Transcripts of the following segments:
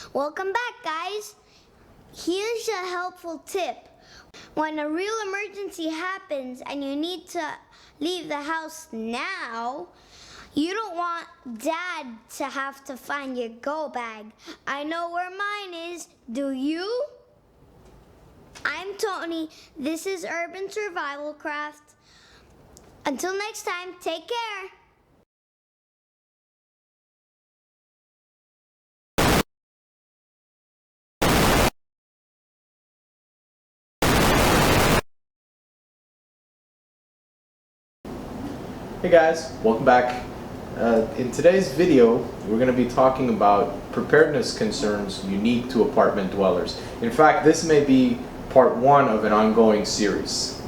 Welcome back, guys. Here's a helpful tip. When a real emergency happens and you need to leave the house now, you don't want Dad to have to find your go bag. I know where mine is. Do you? I'm Tony. This is Urban Survivalcraft. Until next time, take care. Hey guys, welcome back. In today's video, we're going to be talking about preparedness concerns unique to apartment dwellers. In fact, this may be part one of an ongoing series.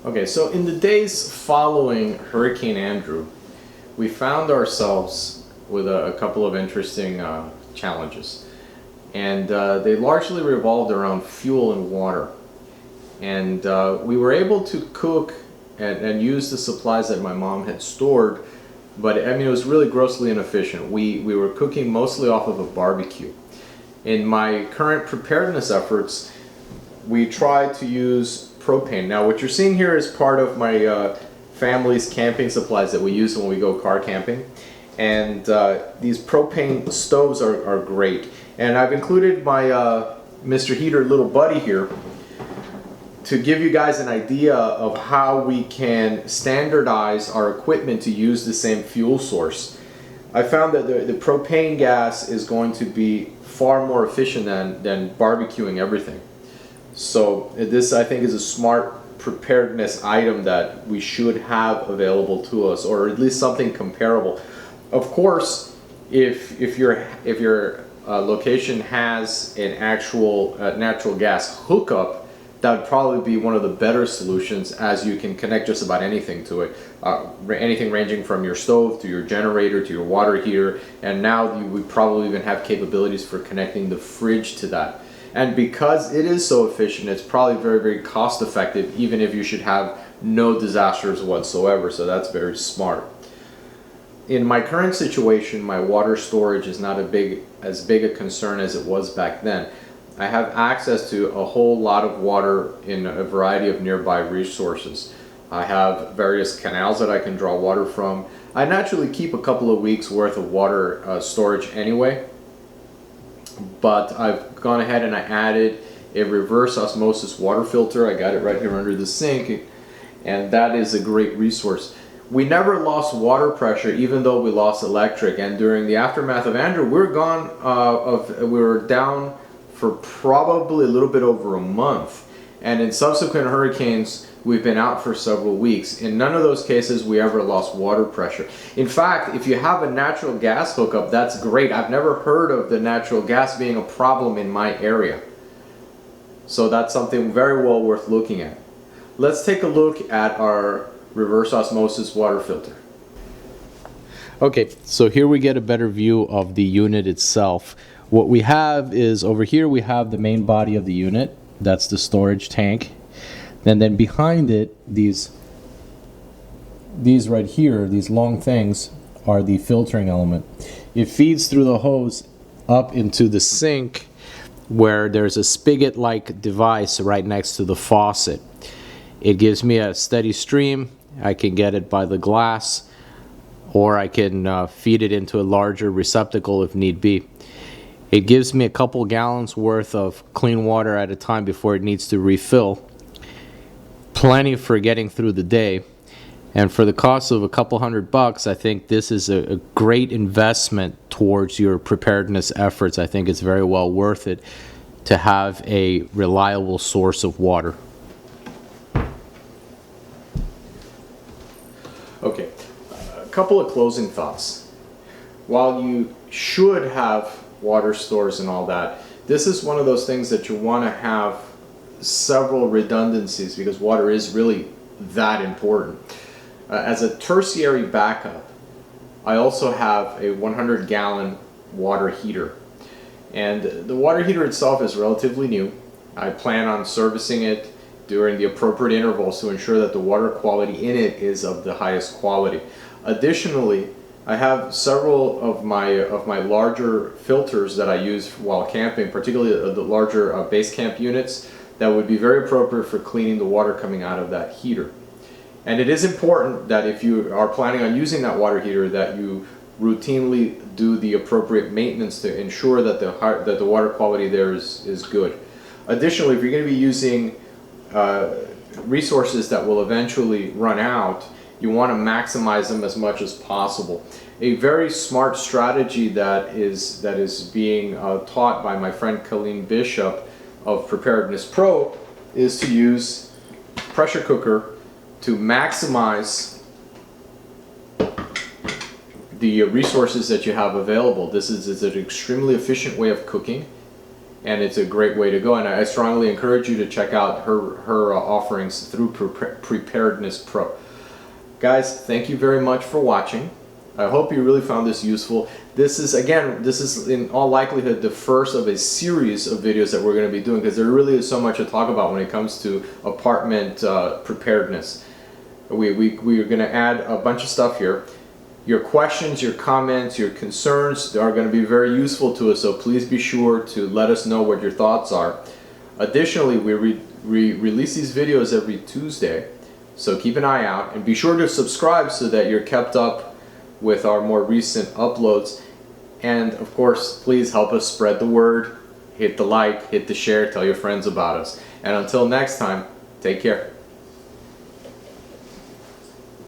Okay, so in the days following Hurricane Andrew, we found ourselves with a couple of interesting challenges. And they largely revolved around fuel and water. And we were able to cook and use the supplies that my mom had stored, but I mean it was really grossly inefficient. We were cooking mostly off of a barbecue. In my current preparedness efforts, we tried to use propane. Now what you're seeing here is part of my family's camping supplies that we use when we go car camping, and these propane stoves are great. And I've included my Mr. Heater little buddy here to give you guys an idea of how we can standardize our equipment to use the same fuel source. I found that the propane gas is going to be far more efficient than barbecuing everything. So this, I think, is a smart preparedness item that we should have available to us, or at least something comparable. Of course, if your location has an actual natural gas hookup, that would probably be one of the better solutions, as you can connect just about anything to it. Anything ranging from your stove to your generator to your water heater, and now you would probably even have capabilities for connecting the fridge to that. And because it is so efficient, it's probably very, very cost effective, even if you should have no disasters whatsoever, so that's very smart. In my current situation, my water storage is not as big a concern as it was back then. I have access to a whole lot of water in a variety of nearby resources. I have various canals that I can draw water from. I naturally keep a couple of weeks worth of water storage anyway, but I've gone ahead and I added a reverse osmosis water filter. I got it right here under the sink, and that is a great resource. We never lost water pressure, even though we lost electric, and during the aftermath of Andrew, we were down for probably a little bit over a month, and in subsequent hurricanes we've been out for several weeks. In none of those cases we ever lost water pressure. In fact, if you have a natural gas hookup, that's great. I've never heard of the natural gas being a problem in my area, so that's something very well worth looking at. Let's take a look at our reverse osmosis water filter. Okay, so here we get a better view of the unit itself. What we have is, over here we have the main body of the unit. That's the storage tank. And then behind it, these right here, these long things, are the filtering element. It feeds through the hose up into the sink, where there's a spigot-like device right next to the faucet. It gives me a steady stream. I can get it by the glass, or I can feed it into a larger receptacle if need be. It gives me a couple gallons worth of clean water at a time before it needs to refill. Plenty for getting through the day. And for the cost of a couple $100, I think this is a great investment towards your preparedness efforts. I think it's very well worth it to have a reliable source of water. Okay, a couple of closing thoughts. While you should have water stores and all that, this is one of those things that you want to have several redundancies, because water is really that important. As a tertiary backup, I also have a 100-gallon water heater, and the water heater itself is relatively new. I plan on servicing it during the appropriate intervals to ensure that the water quality in it is of the highest quality. Additionally, I have several of my larger filters that I use while camping, particularly the larger base camp units, that would be very appropriate for cleaning the water coming out of that heater. And it is important that if you are planning on using that water heater, that you routinely do the appropriate maintenance to ensure that the water quality there is good. Additionally, if you're going to be using resources that will eventually run out, you want to maximize them as much as possible. A very smart strategy that is being taught by my friend Colleen Bishop of Preparedness Pro is to use pressure cooker to maximize the resources that you have available. This is an extremely efficient way of cooking, and it's a great way to go. And I strongly encourage you to check out her offerings through Preparedness Pro. Guys, thank you very much for watching. I hope you really found this useful. This is in all likelihood the first of a series of videos that we're going to be doing, because there really is so much to talk about when it comes to apartment preparedness. We are going to add a bunch of stuff here. Your questions, your comments, your concerns are going to be very useful to us, so please be sure to let us know what your thoughts are. Additionally, we release these videos every Tuesday, so keep an eye out and be sure to subscribe so that you're kept up with our more recent uploads. And of course, please help us spread the word. Hit the like, hit the share, tell your friends about us. And until next time, take care.